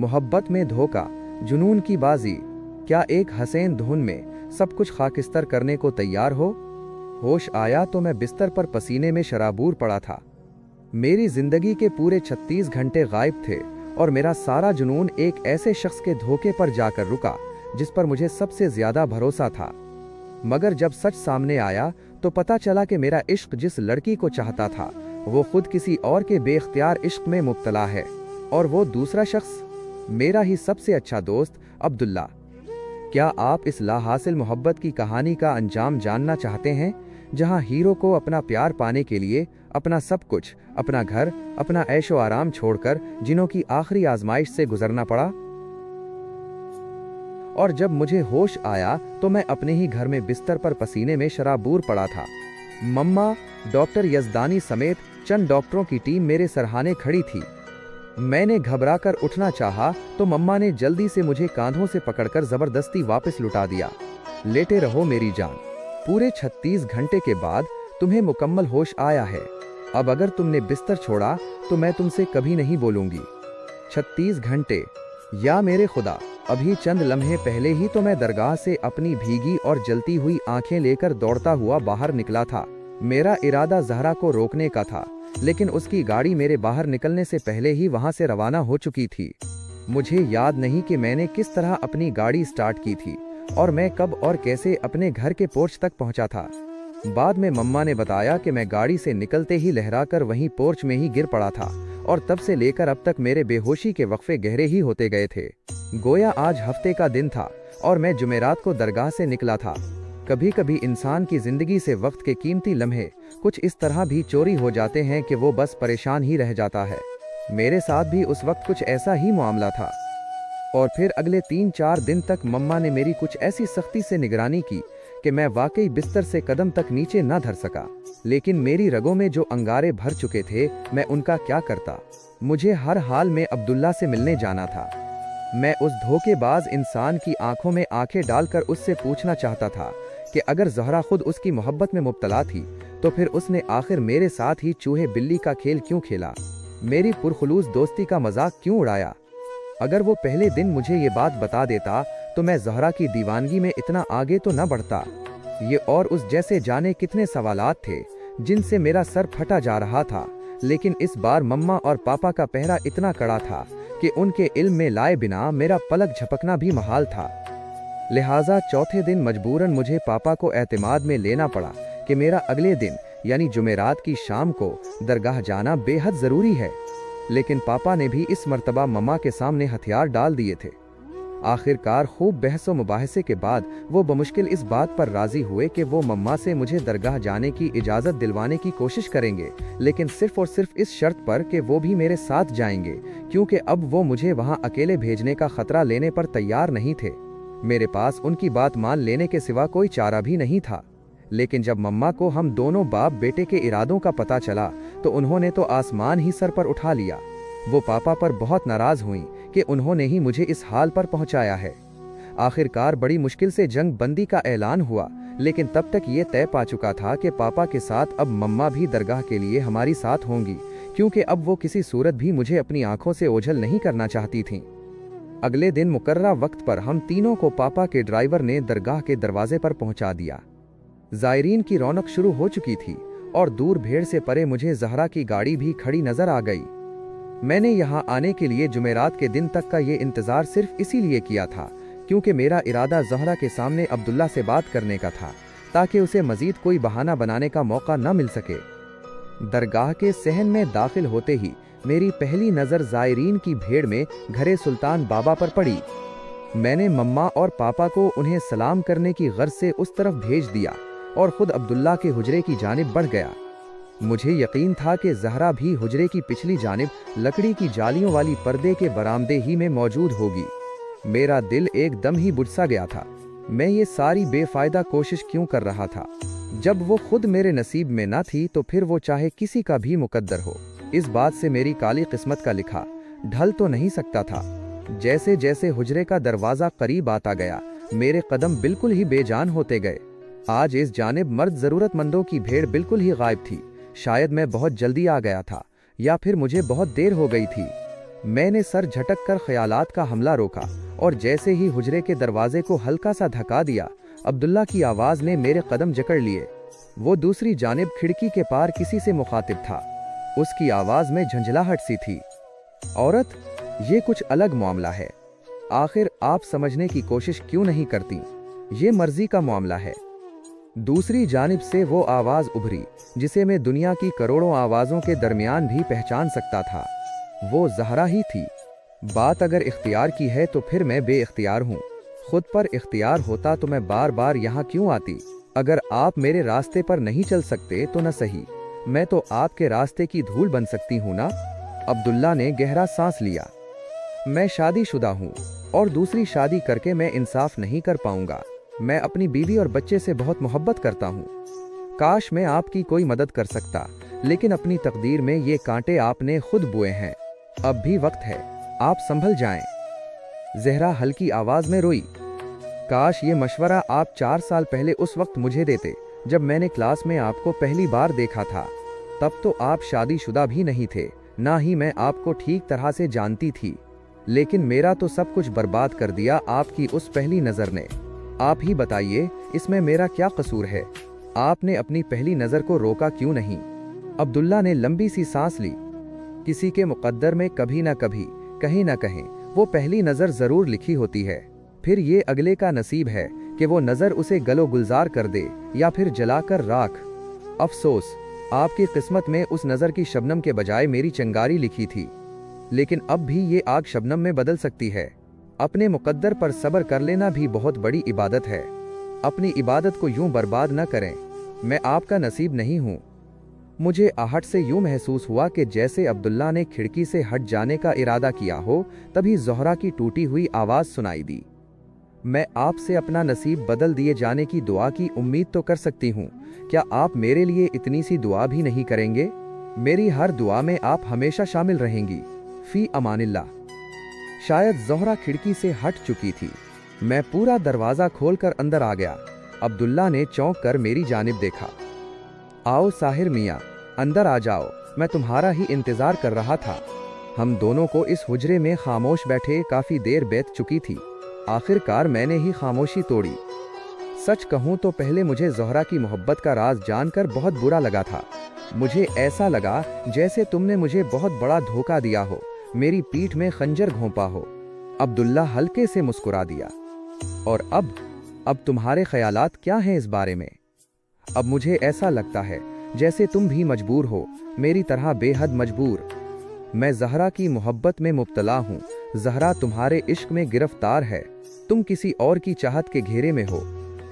मोहब्बत में धोखा, जुनून की बाजी, क्या एक हसीन धुन में सब कुछ खाकिस्तर करने को तैयार हो। होश आया तो मैं बिस्तर पर पसीने में शराबूर पड़ा था। मेरी जिंदगी के पूरे 36 घंटे गायब थे और मेरा सारा जुनून एक ऐसे शख्स के धोखे पर जाकर रुका जिस पर मुझे सबसे ज्यादा भरोसा था। मगर जब सच सामने आया तो पता चला कि मेरा इश्क जिस लड़की को चाहता था वो खुद किसी और के बेख्तियार इश्क में मुब्तला है, और वो दूसरा शख्स मेरा ही सबसे अच्छा दोस्त अब्दुल्ला। क्या आप इस लाहासिल मोहब्बत की कहानी का अंजाम जानना चाहते हैं, जहां हीरो को अपना प्यार पाने के लिए अपना सब कुछ, अपना घर, अपना ऐशो आराम छोड़कर जिनों की आखिरी आजमाइश से गुजरना पड़ा? और जब मुझे होश आया तो मैं अपने ही घर में बिस्तर पर पसीने में शराबूर पड़ा था। मम्मा, डॉक्टर यजदानी समेत चंद डॉक्टरों की टीम मेरे सरहाने खड़ी थी। मैंने घबराकर उठना चाहा तो मम्मा ने जल्दी से मुझे कांधों से पकड़कर जबरदस्ती वापस लुटा दिया। लेटे रहो मेरी जान, पूरे 36 घंटे के बाद तुम्हें मुकम्मल होश आया है। अब अगर तुमने बिस्तर छोड़ा तो मैं तुमसे कभी नहीं बोलूंगी। 36 घंटे, या मेरे खुदा, अभी चंद लम्हे पहले ही तो मैं दरगाह से अपनी भीगी और जलती हुई आंखें लेकर दौड़ता हुआ बाहर निकला था। मेरा इरादा जहरा को रोकने का था, लेकिन उसकी गाड़ी मेरे बाहर निकलने से पहले ही वहां से रवाना हो चुकी थी। मुझे याद नहीं कि मैंने किस तरह अपनी गाड़ी स्टार्ट की थी और मैं कब और कैसे अपने घर के पोर्च तक पहुंचा था। बाद में मम्मा ने बताया कि मैं गाड़ी से निकलते ही लहराकर वहीं पोर्च में ही गिर पड़ा था, और तब से लेकर अब तक मेरे बेहोशी के वक्फे गहरे ही होते गए थे। गोया आज हफ्ते का दिन था और मैं जुमेरात को दरगाह से निकला था। कभी कभी इंसान की जिंदगी से वक्त के कीमती लम्हे कुछ इस तरह भी चोरी हो जाते हैं कि वो बस परेशान ही रह जाता है। मेरे साथ भी उस वक्त कुछ ऐसा ही मामला था। और फिर अगले 3-4 दिन तक मम्मा ने मेरी कुछ ऐसी सख्ती से निगरानी की कि मैं वाकई बिस्तर से कदम तक नीचे न धर सका। लेकिन मेरी रगों में जो अंगारे भर चुके थे, मैं उनका क्या करता। मुझे हर हाल में अब्दुल्ला से मिलने जाना था। मैं उस धोखेबाज इंसान की आंखों में आंखें डालकर उससे पूछना चाहता था कि अगर ज़हरा खुद उसकी मोहब्बत में मुब्तला थी तो फिर उसने आखिर मेरे साथ ही चूहे बिल्ली का खेल क्यों खेला, मेरी पुरखुलूस दोस्ती का मजाक क्यों उड़ाया। अगर वो पहले दिन मुझे ये बात बता देता तो मैं ज़हरा की दीवानगी में इतना आगे तो न बढ़ता। ये और उस जैसे जाने कितने सवालात थे जिनसे मेरा सर फटा जा रहा था। लेकिन इस बार मम्मा और पापा का पहरा इतना कड़ा था कि उनके इल्म में लाए बिना मेरा पलक झपकना भी महाल था। लिहाजा चौथे दिन मजबूरन मुझे पापा को एतमाद में लेना पड़ा कि मेरा अगले दिन यानी जुमेरात की शाम को दरगाह जाना बेहद ज़रूरी है। लेकिन पापा ने भी इस मर्तबा मम्मा के सामने हथियार डाल दिए थे। आखिरकार खूब बहसो मुबाहसे के बाद वो बमुश्किल इस बात पर राजी हुए कि वो मम्मा से मुझे दरगाह जाने की इजाज़त दिलवाने की कोशिश करेंगे, लेकिन सिर्फ और सिर्फ इस शर्त पर कि वो भी मेरे साथ जाएंगे, क्योंकि अब वो मुझे वहां अकेले भेजने का खतरा लेने पर तैयार नहीं थे। मेरे पास उनकी बात मान लेने के सिवा कोई चारा भी नहीं था। लेकिन जब मम्मा को हम दोनों बाप बेटे के इरादों का पता चला तो उन्होंने तो आसमान ही सर पर उठा लिया। वो पापा पर बहुत नाराज हुई कि उन्होंने ही मुझे इस हाल पर पहुंचाया है। आखिरकार बड़ी मुश्किल से जंग बंदी का ऐलान हुआ, लेकिन तब तक ये तय पा चुका था कि पापा के साथ अब मम्मा भी दरगाह के लिए हमारी साथ होंगी, क्योंकि अब वो किसी सूरत भी मुझे अपनी आंखों से ओझल नहीं करना चाहती थीं। अगले दिन मुकर्ररा वक्त पर हम तीनों को पापा के ड्राइवर ने दरगाह के दरवाजे पर पहुंचा दिया। जायरीन की रौनक शुरू हो चुकी थी और दूर भीड़ से परे मुझे ज़हरा की गाड़ी भी खड़ी नजर आ गई। मैंने यहाँ आने के लिए जुमेरात के दिन तक का ये इंतज़ार सिर्फ इसीलिए किया था क्योंकि मेरा इरादा ज़हरा के सामने अब्दुल्ला से बात करने का था, ताकि उसे मज़ीद कोई बहाना बनाने का मौका न मिल सके। दरगाह के सहन में दाखिल होते ही मेरी पहली नज़र ज़ायरीन की भीड़ में घरे सुल्तान बाबा पर पड़ी। मैंने मम्मा और पापा को उन्हें सलाम करने की गर्ज से उस तरफ भेज दिया और ख़ुद अब्दुल्ला के हुजरे की जानिब बढ़ गया। मुझे यकीन था कि ज़हरा भी हुजरे की पिछली जानिब लकड़ी की जालियों वाली पर्दे के बरामदे ही में मौजूद होगी। मेरा दिल एकदम ही बुझ सा गया था। मैं ये सारी बेफायदा कोशिश क्यों कर रहा था? जब वो खुद मेरे नसीब में न थी तो फिर वो चाहे किसी का भी मुकद्दर हो। इस बात से मेरी काली किस्मत का लिखा ढल तो नहीं सकता था। जैसे जैसे हुजरे का दरवाज़ा करीब आता गया, मेरे कदम बिल्कुल ही बेजान होते गए। आज इस जानिब मर्द ज़रूरतमंदों की भीड़ बिल्कुल ही गायब थी। शायद मैं बहुत जल्दी आ गया था या फिर मुझे बहुत देर हो गई थी। मैंने सर झटक कर ख्यालात का हमला रोका और जैसे ही हुजरे के दरवाजे को हल्का सा धक्का दिया, अब्दुल्ला की आवाज ने मेरे कदम जकड़ लिए। वो दूसरी जानिब खिड़की के पार किसी से मुखातिब था। उसकी आवाज में झंझलाहट सी थी। औरत, ये कुछ अलग मामला है। आखिर आप समझने की कोशिश क्यों नहीं करती? ये मर्जी का मामला है। दूसरी जानिब से वो आवाज उभरी जिसे मैं दुनिया की करोड़ों आवाजों के दरमियान भी पहचान सकता था। वो ज़हरा ही थी। बात अगर इख्तियार की है तो फिर मैं बेइख्तियार हूँ। खुद पर इख्तियार होता तो मैं बार बार यहाँ क्यों आती? अगर आप मेरे रास्ते पर नहीं चल सकते तो न सही, मैं तो आपके रास्ते की धूल बन सकती हूँ ना। अब्दुल्ला ने गहरा सांस लिया। मैं शादीशुदा हूँ और दूसरी शादी करके मैं इंसाफ नहीं कर पाऊंगा। मैं अपनी बीवी और बच्चे से बहुत मोहब्बत करता हूँ। काश मैं आपकी कोई मदद कर सकता, लेकिन अपनी तकदीर में ये कांटे आपने खुद बोए हैं। अब भी वक्त है, आप संभल जाएं। ज़हरा हल्की आवाज में रोई। काश ये मशवरा आप 4 साल पहले उस वक्त मुझे देते जब मैंने क्लास में आपको पहली बार देखा था। तब तो आप शादीशुदा भी नहीं थे, ना ही मैं आपको ठीक तरह से जानती थी। लेकिन मेरा तो सब कुछ बर्बाद कर दिया आपकी उस पहली नज़र ने। आप ही बताइए, इसमें मेरा क्या कसूर है? आपने अपनी पहली नज़र को रोका क्यों नहीं? अब्दुल्ला ने लंबी सी सांस ली। किसी के मुक़द्दर में कभी ना कभी, कहीं ना कहीं वो पहली नज़र ज़रूर लिखी होती है। फिर ये अगले का नसीब है कि वो नज़र उसे गलो गुलजार कर दे या फिर जलाकर राख। अफसोस, आपकी किस्मत में उस नज़र की शबनम के बजाय मेरी चिंगारी लिखी थी। लेकिन अब भी ये आग शबनम में बदल सकती है। अपने मुक़द्दर पर सब्र कर लेना भी बहुत बड़ी इबादत है। अपनी इबादत को यूं बर्बाद न करें। मैं आपका नसीब नहीं हूं। मुझे आहट से यूं महसूस हुआ कि जैसे अब्दुल्ला ने खिड़की से हट जाने का इरादा किया हो, तभी ज़ोहरा की टूटी हुई आवाज़ सुनाई दी। मैं आपसे अपना नसीब बदल दिए जाने की दुआ की उम्मीद तो कर सकती हूँ। क्या आप मेरे लिए इतनी सी दुआ भी नहीं करेंगे? मेरी हर दुआ में आप हमेशा शामिल रहेंगी। फी अमानिल्लाह। शायद ज़ोहरा खिड़की से हट चुकी थी। मैं पूरा दरवाज़ा खोलकर अंदर आ गया। अब्दुल्ला ने चौंक कर मेरी जानिब देखा। आओ साहिर मियाँ, अंदर आ जाओ, मैं तुम्हारा ही इंतज़ार कर रहा था। हम दोनों को इस हुजरे में खामोश बैठे काफ़ी देर बीत चुकी थी। आखिरकार मैंने ही खामोशी तोड़ी। सच कहूँ तो पहले मुझे ज़ोहरा की मोहब्बत का राज जानकर बहुत बुरा लगा था। मुझे ऐसा लगा जैसे तुमने मुझे बहुत बड़ा धोखा दिया हो, मेरी पीठ में खंजर घोंपा हो। अब्दुल्ला हल्के से मुस्कुरा दिया। और अब तुम्हारे ख्यालात क्या हैं इस बारे में? अब मुझे ऐसा लगता है जैसे तुम भी मजबूर हो, मेरी तरह बेहद मजबूर। मैं ज़हरा की मोहब्बत में मुब्तला हूँ। ज़हरा तुम्हारे इश्क में गिरफ्तार है। तुम किसी और की चाहत के घेरे में हो।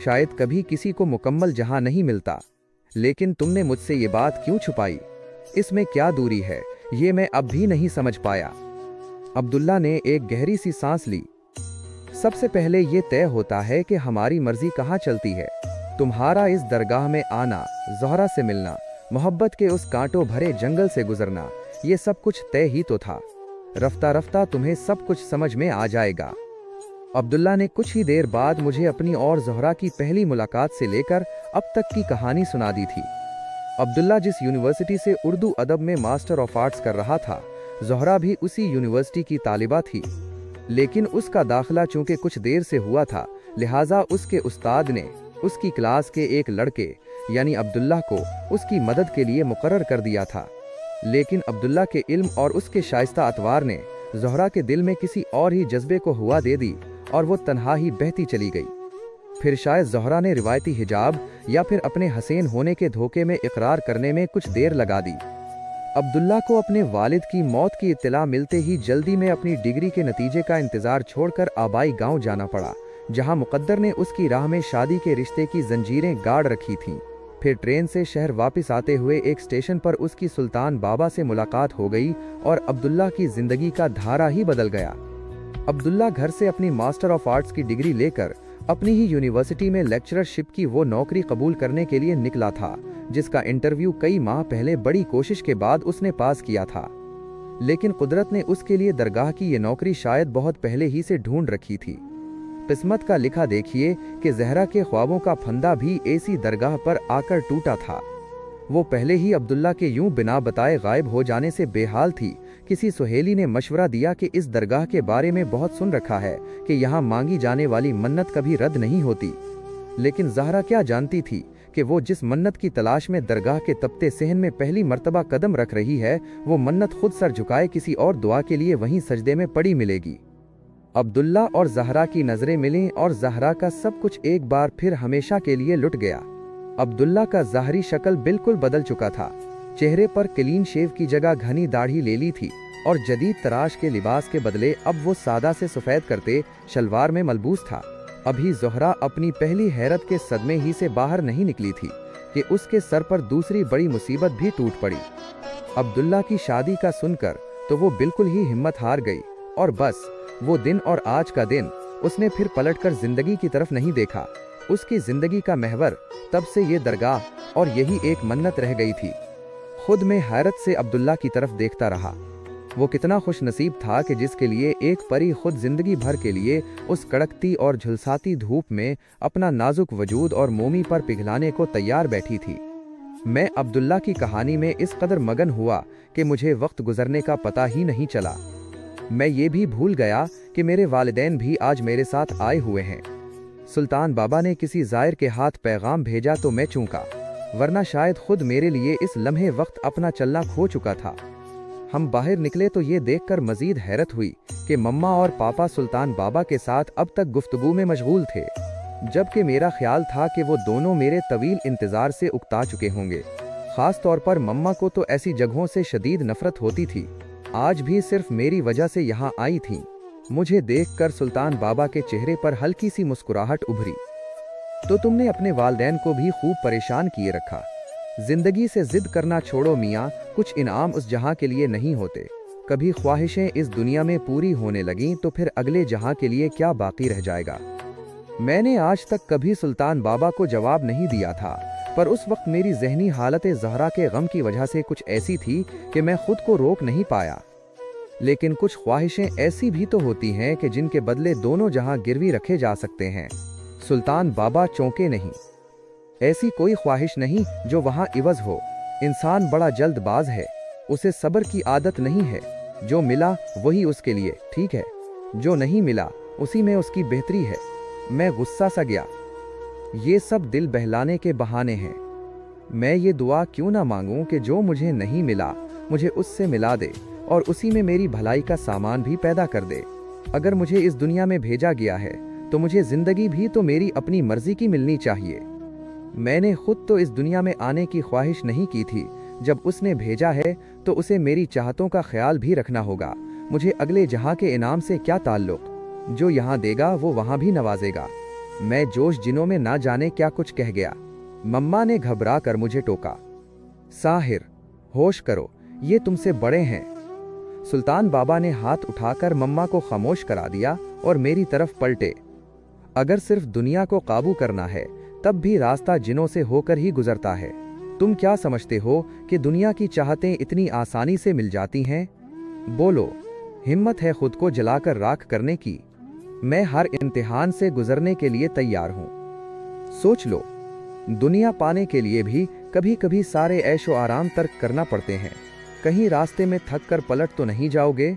शायद कभी किसी को मुकम्मल जहां नहीं मिलता, लेकिन तुमने मुझसे ये बात क्यों छुपाई? इसमें क्या दूरी है, ये मैं अब भी नहीं समझ पाया। अब्दुल्ला ने एक गहरी सी सांस ली। सबसे पहले ये तय होता है कि हमारी मर्जी कहाँ चलती है। तुम्हारा इस दरगाह में आना, ज़ोहरा से मिलना, मोहब्बत के उस कांटों भरे जंगल से गुजरना, ये सब कुछ तय ही तो था। रफ्ता रफ्ता तुम्हें सब कुछ समझ में आ जाएगा। अब्दुल्ला ने कुछ ही देर बाद मुझे अपनी और ज़ोहरा की पहली मुलाकात से लेकर अब तक की कहानी सुना दी थी। अब्दुल्ला जिस यूनिवर्सिटी से उर्दू अदब में मास्टर ऑफ आर्ट्स कर रहा था, ज़ोहरा भी उसी यूनिवर्सिटी की तालिबा थी। लेकिन उसका दाखिला चूंकि कुछ देर से हुआ था, लिहाजा उसके उस्ताद ने उसकी क्लास के एक लड़के यानी अब्दुल्ला को उसकी मदद के लिए मुकर्रर कर दिया था। लेकिन अब्दुल्ला के इल्म और उसके शाइस्ता अतवार ने ज़ोहरा के दिल में किसी और ही जज्बे को हुआ दे दी और वो तन्हा ही बहती चली गई। फिर शायद ज़ोहरा ने रिवायती हिजाब या फिर अपने हसीन होने के धोखे में इकरार करने में कुछ देर लगा दी। अब्दुल्ला को अपने वालिद की मौत की इत्तला मिलते ही जल्दी में अपनी डिग्री के नतीजे का इंतज़ार छोड़कर आबाई गांव जाना पड़ा, जहां मुकद्दर ने उसकी राह में शादी के रिश्ते की जंजीरें गाड़ रखी थीं। फिर ट्रेन से शहर वापस आते हुए एक स्टेशन पर उसकी सुल्तान बाबा से मुलाकात हो गई और अब्दुल्ला की ज़िंदगी का धारा ही बदल गया। अब्दुल्ला घर से अपनी मास्टर ऑफ आर्ट्स की डिग्री लेकर अपनी ही यूनिवर्सिटी में लेक्चरशिप की वो नौकरी कबूल करने के लिए निकला था, जिसका इंटरव्यू कई माह पहले बड़ी कोशिश के बाद उसने पास किया था। लेकिन कुदरत ने उसके लिए दरगाह की ये नौकरी शायद बहुत पहले ही से ढूंढ रखी थी। किस्मत का लिखा देखिए कि ज़हरा के ख्वाबों का फंदा भी ऐसी दरगाह पर आकर टूटा था। वो पहले ही अब्दुल्ला के यूं बिना बताए गायब हो जाने से बेहाल थी किसी सहेली ने मशवरा दिया कि इस दरगाह के बारे में बहुत सुन रखा है कि यहाँ मांगी जाने वाली मन्नत कभी रद्द नहीं होती। लेकिन ज़हरा क्या जानती थी कि वो जिस मन्नत की तलाश में दरगाह के तपते सहन में पहली मर्तबा कदम रख रही है, वो मन्नत खुद सर झुकाए किसी और दुआ के लिए वहीं सजदे में पड़ी मिलेगी। अब्दुल्ला और ज़हरा की नज़रें मिलीं और ज़हरा का सब कुछ एक बार फिर हमेशा के लिए लुट गया। अब्दुल्ला का ज़ाहरी शक्ल बिल्कुल बदल चुका था। चेहरे पर क्लीन शेव की जगह घनी दाढ़ी ले ली थी और जदीद तराश के लिबास के बदले अब वो सादा से सफ़ेद करते शलवार में मलबूस था। अभी ज़ोहरा अपनी पहली हैरत के सदमे ही से बाहर नहीं निकली थी कि उसके सर पर दूसरी बड़ी मुसीबत भी टूट पड़ी। अब्दुल्ला की शादी का सुनकर तो वो बिल्कुल ही हिम्मत हार गई और बस वो दिन और आज का दिन उसने फिर पलटकर जिंदगी की तरफ नहीं देखा। उसकी जिंदगी का महवर तब से ये दरगाह और यही एक मन्नत रह गई थी। खुद में हैरत से अब्दुल्ला की तरफ देखता रहा। वो कितना खुश नसीब था कि जिसके लिए एक परी खुद जिंदगी भर के लिए उस कड़कती और झुलसाती धूप में अपना नाजुक वजूद और मोमी पर पिघलाने को तैयार बैठी थी। मैं अब्दुल्ला की कहानी में इस कदर मगन हुआ कि मुझे वक्त गुजरने का पता ही नहीं चला। मैं ये भी भूल गया कि मेरे वालिदैन भी आज मेरे साथ आए हुए हैं। सुल्तान बाबा ने किसी ज़ायर के हाथ पैगाम भेजा तो मैं चूका, वरना शायद खुद मेरे लिए इस लम्हे वक्त अपना चलना खो चुका था। हम बाहर निकले तो ये देखकर मजीद हैरत हुई कि मम्मा और पापा सुल्तान बाबा के साथ अब तक गुफ्तगू में मशगूल थे, जबकि मेरा ख्याल था कि वो दोनों मेरे तवील इंतज़ार से उकता चुके होंगे। ख़ास तौर पर मम्मा को तो ऐसी जगहों से शदीद नफरत होती थी। आज भी सिर्फ मेरी वजह से यहाँ आई थीं। मुझे देखकर सुल्तान बाबा के चेहरे पर हल्की सी मुस्कुराहट उभरी। तो तुमने अपने वालिदैन को भी खूब परेशान किए रखा। जिंदगी से जिद करना छोड़ो मियाँ, कुछ इनाम उस जहां के लिए नहीं होते। कभी ख्वाहिशें इस दुनिया में पूरी होने लगीं तो फिर अगले जहां के लिए क्या बाकी रह जाएगा। मैंने आज तक कभी सुल्तान बाबा को जवाब नहीं दिया था, पर उस वक्त मेरी जहनी हालत ज़हरा के गम की वजह से कुछ ऐसी थी कि मैं खुद को रोक नहीं पाया। लेकिन कुछ ख्वाहिशें ऐसी भी तो होती हैं कि जिनके बदले दोनों जहां गिरवी रखे जा सकते हैं। सुल्तान बाबा चौंके नहीं। ऐसी कोई ख्वाहिश नहीं जो वहां इवज हो। इंसान बड़ा जल्दबाज है, उसे सब्र की आदत नहीं है। जो मिला वही उसके लिए ठीक है, जो नहीं मिला उसी में उसकी बेहतरी है। मैं गुस्सा सा गया। ये सब दिल बहलाने के बहाने हैं। मैं ये दुआ क्यों ना मांगूं कि जो मुझे नहीं मिला मुझे उससे मिला दे और उसी में मेरी भलाई का सामान भी पैदा कर दे। अगर मुझे इस दुनिया में भेजा गया है तो मुझे जिंदगी भी तो मेरी अपनी मर्जी की मिलनी चाहिए। मैंने खुद तो इस दुनिया में आने की ख्वाहिश नहीं की थी। जब उसने भेजा है तो उसे मेरी चाहतों का ख्याल भी रखना होगा। मुझे अगले जहां के इनाम से क्या ताल्लुक, जो यहाँ देगा वो वहां भी नवाजेगा। मैं जोश जिनों में ना जाने क्या कुछ कह गया। मम्मा ने घबरा कर मुझे टोका, साहिर होश करो, ये तुमसे बड़े हैं। सुल्तान बाबा ने हाथ उठाकर मम्मा को खामोश करा दिया और मेरी तरफ पलटे। अगर सिर्फ दुनिया को काबू करना है तब भी रास्ता जिनों से होकर ही गुजरता है। तुम क्या समझते हो कि दुनिया की चाहतें इतनी आसानी से मिल जाती हैं? बोलो, हिम्मत है खुद को जलाकर राख करने की। मैं हर इम्तिहान से गुजरने के लिए तैयार हूँ। सोच लो, दुनिया पाने के लिए भी कभी कभी सारे ऐशो आराम तर्क करना पड़ते हैं। कहीं रास्ते में थक कर पलट तो नहीं जाओगे?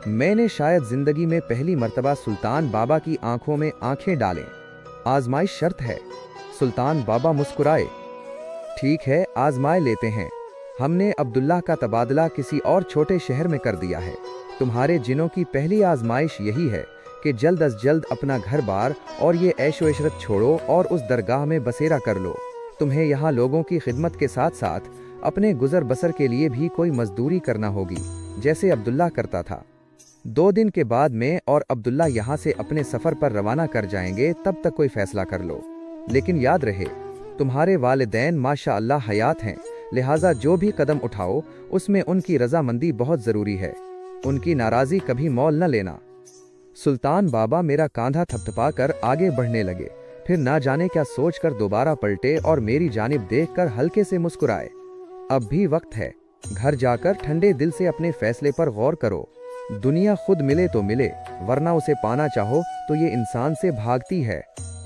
मैंने शायद जिंदगी में पहली मर्तबा सुल्तान बाबा की आंखों में आंखें डालें। आजमाइश शर्त है। सुल्तान बाबा मुस्कुराए। ठीक है, आजमाए लेते हैं। हमने अब्दुल्ला का तबादला किसी और छोटे शहर में कर दिया है। तुम्हारे जिनों की पहली आजमाइश यही है कि जल्द अज जल्द अपना घर बार और ये ऐशो इशरत छोड़ो और उस दरगाह में बसेरा कर लो। तुम्हें यहाँ लोगों की खिदमत के साथ साथ अपने गुजर बसर के लिए भी कोई मजदूरी करना होगी, जैसे अब्दुल्ला करता था। 2 दिन के बाद मैं और अब्दुल्ला यहाँ से अपने सफ़र पर रवाना कर जाएंगे, तब तक कोई फैसला कर लो। लेकिन याद रहे, तुम्हारे वालिदैन माशा अल्लाह हयात हैं, लिहाजा जो भी कदम उठाओ उसमें उनकी रजामंदी बहुत ज़रूरी है। उनकी नाराज़ी कभी मोल न लेना। सुल्तान बाबा मेरा कांधा थपथपा कर आगे बढ़ने लगे, फिर ना जाने क्या सोचकर दोबारा पलटे और मेरी जानिब देखकर हल्के से मुस्कुराए। अब भी वक्त है। घर जाकर ठंडे दिल से अपने फैसले पर गौर करो। दुनिया खुद मिले तो मिले, वरना उसे पाना चाहो तो ये इंसान से भागती है।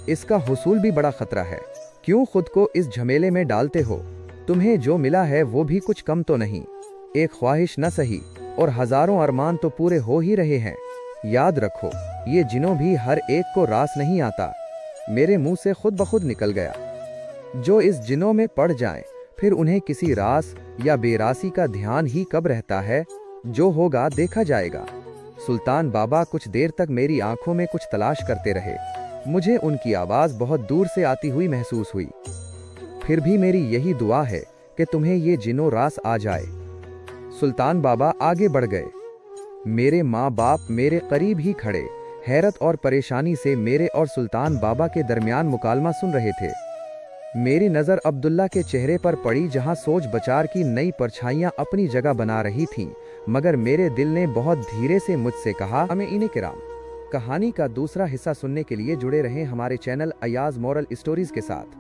इसका हुसूल भी बड़ा खतरा है। क्यों खुद को इस झमेले में डालते हो? तुम्हें जो मिला है वो भी कुछ कम तो नहीं। एक ख्वाहिश न सही, और हजारों अरमान तो पूरे हो ही रहे हैं। याद रखो, ये जिनों भी हर एक को रास नहीं आता। मेरे मुंह से खुद ब खुद निकल गया। जो इस जिनों में पड़ जाएं, फिर उन्हें किसी रास या बेरासी का ध्यान ही कब रहता है। जो होगा देखा जाएगा। सुल्तान बाबा कुछ देर तक मेरी आंखों में कुछ तलाश करते रहे। मुझे उनकी आवाज बहुत दूर से आती हुई महसूस हुई। फिर भी मेरी यही दुआ है कि तुम्हें ये जिनों रास आ जाए। सुल्तान बाबा आगे बढ़ गए। मेरे माँ बाप मेरे करीब ही खड़े हैरत और परेशानी से मेरे और सुल्तान बाबा के दरमियान मुकालमा सुन रहे थे। मेरी नज़र अब्दुल्ला के चेहरे पर पड़ी, जहां सोच बचार की नई परछाइयां अपनी जगह बना रही थीं, मगर मेरे दिल ने बहुत धीरे से मुझसे कहा, हमें इन्हें किराम। कहानी का दूसरा हिस्सा सुनने के लिए जुड़े रहें हमारे चैनल अयाज मोरल स्टोरीज के साथ।